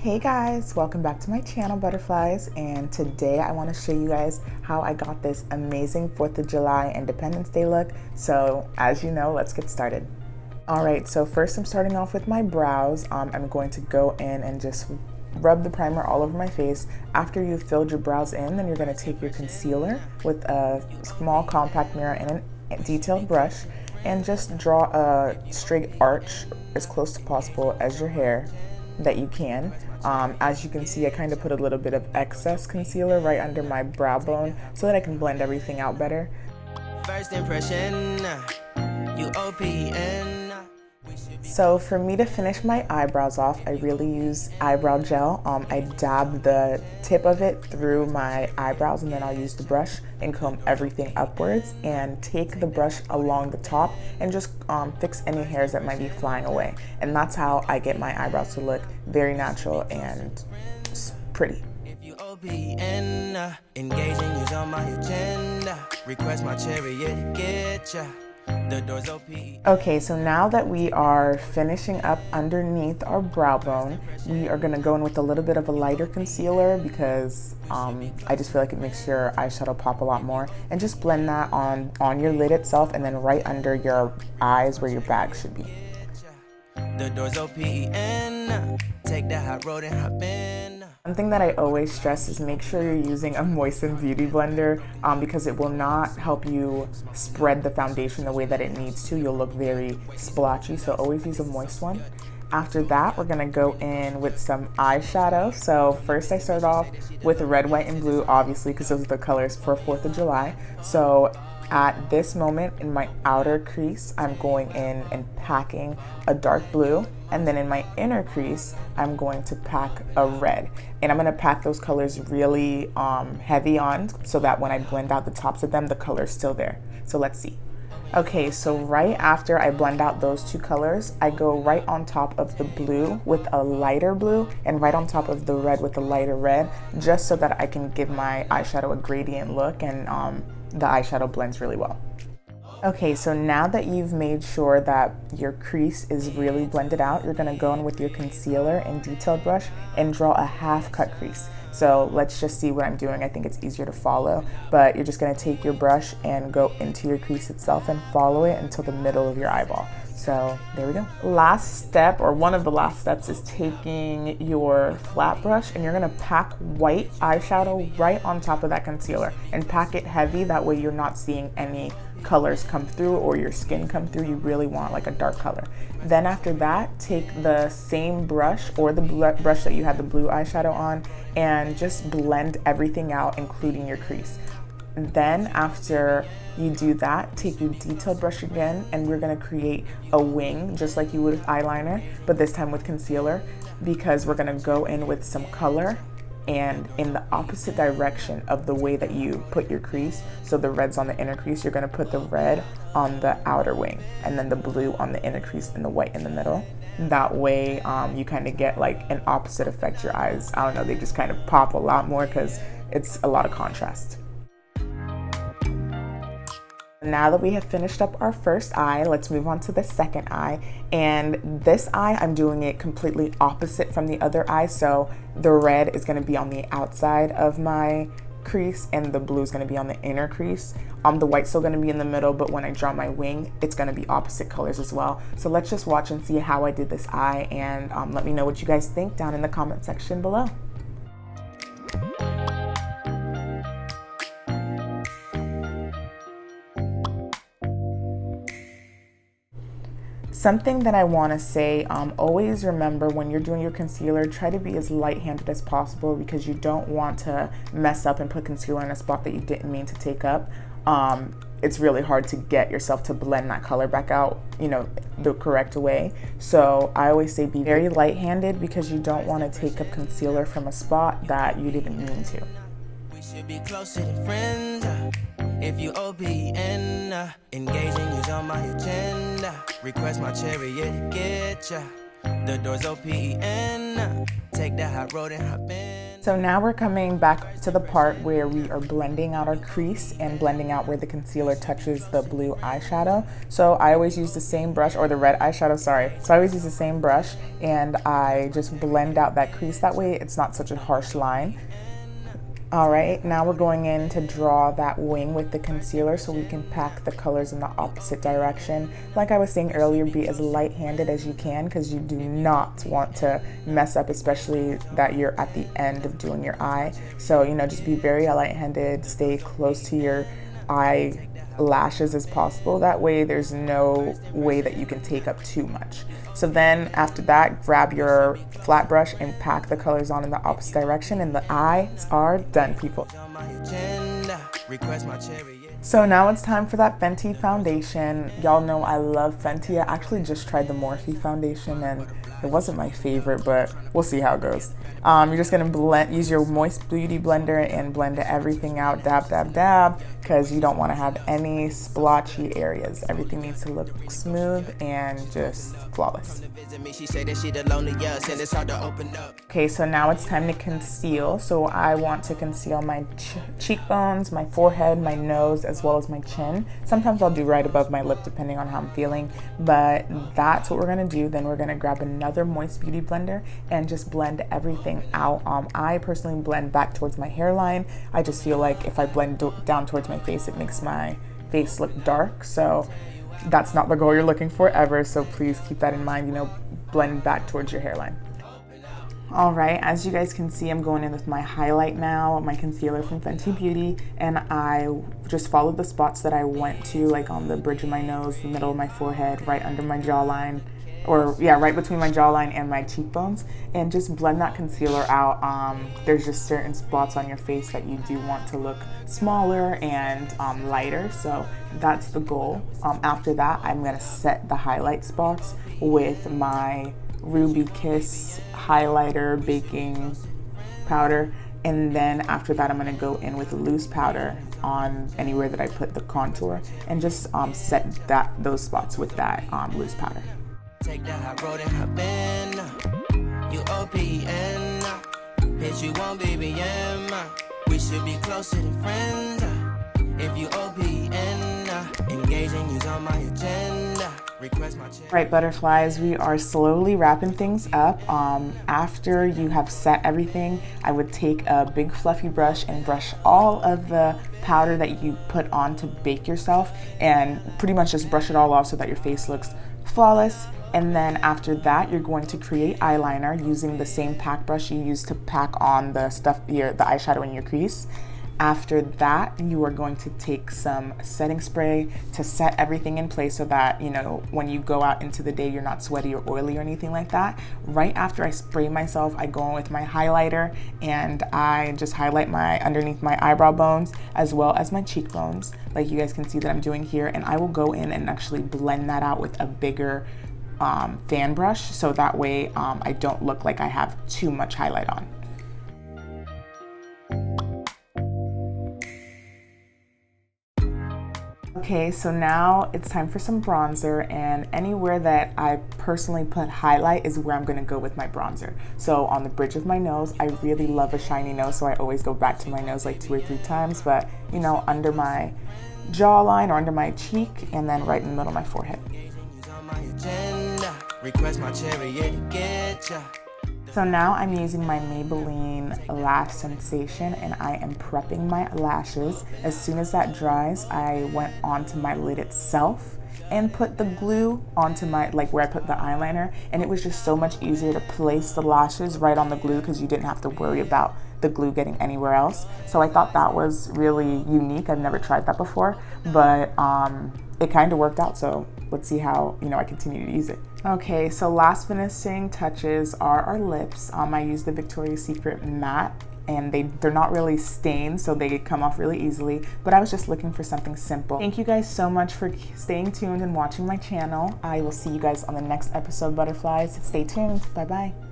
Hey guys, welcome back to my channel, Butterflies, and today I want to show you guys how I got this amazing 4th of July Independence Day look. So as you know, let's get started. Alright, so first I'm starting off with my brows. I'm going to go in and just rub the primer all over my face. After you've filled your brows in, then you're going to take your concealer with a small compact mirror and a detailed brush and just draw a straight arch as close to possible as your hair that you can. As you can see, I kind of put a little bit of excess concealer right under my brow bone so that I can blend everything out better. First impression, UOPN. So for me to finish my eyebrows off, I really use eyebrow gel. I dab the tip of it through my eyebrows and then I'll use the brush and comb everything upwards and take the brush along the top and just fix any hairs that might be flying away. And that's how I get my eyebrows to look very natural and pretty. Engaging is on my agenda. Request my chariot, get ya. Okay, so now that we are finishing up underneath our brow bone, we are going to go in with a little bit of a lighter concealer because I just feel like it makes your eyeshadow pop a lot more, and just blend that on your lid itself and then right under your eyes where your bag should be. The doors open, take that hot road and hop in. One thing that I always stress is make sure you're using a moistened beauty blender because it will not help you spread the foundation the way that it needs to. You'll look very splotchy, so always use a moist one. After that, we're gonna go in with some eyeshadow. So first I started off with red, white, and blue, obviously, because those are the colors for 4th of July. So at this moment in my outer crease, I'm going in and packing a dark blue, and then in my inner crease, I'm going to pack a red. And I'm gonna pack those colors really heavy on so that when I blend out the tops of them, the color's still there. So let's see. Okay, so right after I blend out those two colors, I go right on top of the blue with a lighter blue and right on top of the red with a lighter red, just so that I can give my eyeshadow a gradient look and the eyeshadow blends really well. Okay, so now that you've made sure that your crease is really blended out, you're gonna go in with your concealer and detailed brush and draw a half cut crease. So let's just see what I'm doing. I think it's easier to follow, but you're just gonna take your brush and go into your crease itself and follow it until the middle of your eyeball. So there we go. Last step, or one of the last steps, is taking your flat brush and you're gonna pack white eyeshadow right on top of that concealer and pack it heavy. That way you're not seeing any colors come through or your skin come through. You really want like a dark color. Then after that, take the same brush or the brush that you had the blue eyeshadow on and just blend everything out, including your crease. Then after you do that, take your detailed brush again and we're gonna create a wing just like you would with eyeliner, but this time with concealer, because we're gonna go in with some color and in the opposite direction of the way that you put your crease. So the red's on the inner crease, you're gonna put the red on the outer wing and then the blue on the inner crease and the white in the middle. That way you kind of get like an opposite effect. Your eyes, I don't know, they just kind of pop a lot more because it's a lot of contrast. Now that we have finished up our first eye, let's move on to the second eye. And this eye, I'm doing it completely opposite from the other eye. So the red is gonna be on the outside of my crease and the blue is gonna be on the inner crease. The white's still gonna be in the middle, but when I draw my wing, it's gonna be opposite colors as well. So let's just watch and see how I did this eye, and let me know what you guys think down in the comment section below. Something that I want to say, always remember when you're doing your concealer, try to be as light-handed as possible because you don't want to mess up and put concealer in a spot that you didn't mean to take up. It's really hard to get yourself to blend that color back out, you know, the correct way. So I always say be very light-handed because you don't want to take up concealer from a spot that you didn't mean to. We should be closer to friends. If you OBN, engaging is on my agenda. Request my chariot, get ya. The doors open, take that hot road and hop in. So now we're coming back to the part where we are blending out our crease and blending out where the concealer touches the blue eyeshadow. So I always use the same brush, or the red eyeshadow, sorry. So I always use the same brush and I just blend out that crease. That way it's not such a harsh line. All right, now we're going in to draw that wing with the concealer so we can pack the colors in the opposite direction. Like I was saying earlier, be as light-handed as you can because you do not want to mess up, especially that you're at the end of doing your eye. So, you know, just be very light-handed, stay close to your eyelashes as possible. That way there's no way that you can take up too much. So then after that, grab your flat brush and pack the colors on in the opposite direction, and the eyes are done, people. So now it's time for that Fenty foundation. Y'all know I love Fenty. I actually just tried the Morphe foundation and it wasn't my favorite, but we'll see how it goes. You're just gonna use your Moist Beauty blender and blend everything out, dab, dab, dab, because you don't wanna have any splotchy areas. Everything needs to look smooth and just flawless. Okay, so now it's time to conceal. So I want to conceal my cheekbones, my forehead, my nose, as well as my chin. Sometimes I'll do right above my lip depending on how I'm feeling, but that's what we're gonna do. Then we're gonna grab another Moist Beauty blender and just blend everything out. I personally blend back towards my hairline. I just feel like if I blend down towards my face, it makes my face look dark. So that's not the goal you're looking for ever. So please keep that in mind, you know, blend back towards your hairline. All right, as you guys can see, I'm going in with my highlight now, my concealer from Fenty Beauty, and I just followed the spots that I went to, like on the bridge of my nose, the middle of my forehead, right under my jawline, or yeah, right between my jawline and my cheekbones, and just blend that concealer out. There's just certain spots on your face that you do want to look smaller and lighter, so that's the goal. After that, I'm gonna set the highlight spots with my Ruby Kiss highlighter baking powder, and then after that I'm going to go in with loose powder on anywhere that I put the contour and just set those spots with that loose powder. Take that, I wrote it, I've been UOPN, bitch, you won't BBM, we should be closer than friends, if you OPN, engaging you's on my agenda. Right, butterflies, we are slowly wrapping things up. After you have set everything, I would take a big fluffy brush and brush all of the powder that you put on to bake yourself and pretty much just brush it all off so that your face looks flawless. And then after that, you're going to create eyeliner using the same pack brush you used to pack on the eyeshadow in your crease. After that, you are going to take some setting spray to set everything in place so that, you know, when you go out into the day, you're not sweaty or oily or anything like that. Right after I spray myself, I go in with my highlighter and I just highlight underneath my eyebrow bones as well as my cheekbones, like you guys can see that I'm doing here. And I will go in and actually blend that out with a bigger fan brush, so that way I don't look like I have too much highlight on. Okay, so now it's time for some bronzer, and anywhere that I personally put highlight is where I'm gonna go with my bronzer. So on the bridge of my nose, I really love a shiny nose, so I always go back to my nose like 2 or 3 times, but you know, under my jawline or under my cheek, and then right in the middle of my forehead. So now I'm using my Maybelline Lash Sensation and I am prepping my lashes. As soon as that dries, I went onto my lid itself and put the glue onto my, like where I put the eyeliner, and it was just so much easier to place the lashes right on the glue because you didn't have to worry about the glue getting anywhere else. So I thought that was really unique. I've never tried that before, but it kind of worked out, so let's see how, you know, I continue to use it. Okay, so last finishing touches are our lips. I use the Victoria's Secret matte, and they're not really stained, so they come off really easily, but I was just looking for something simple. Thank you guys so much for staying tuned and watching my channel. I will see you guys on the next episode, butterflies. Stay tuned. Bye-bye.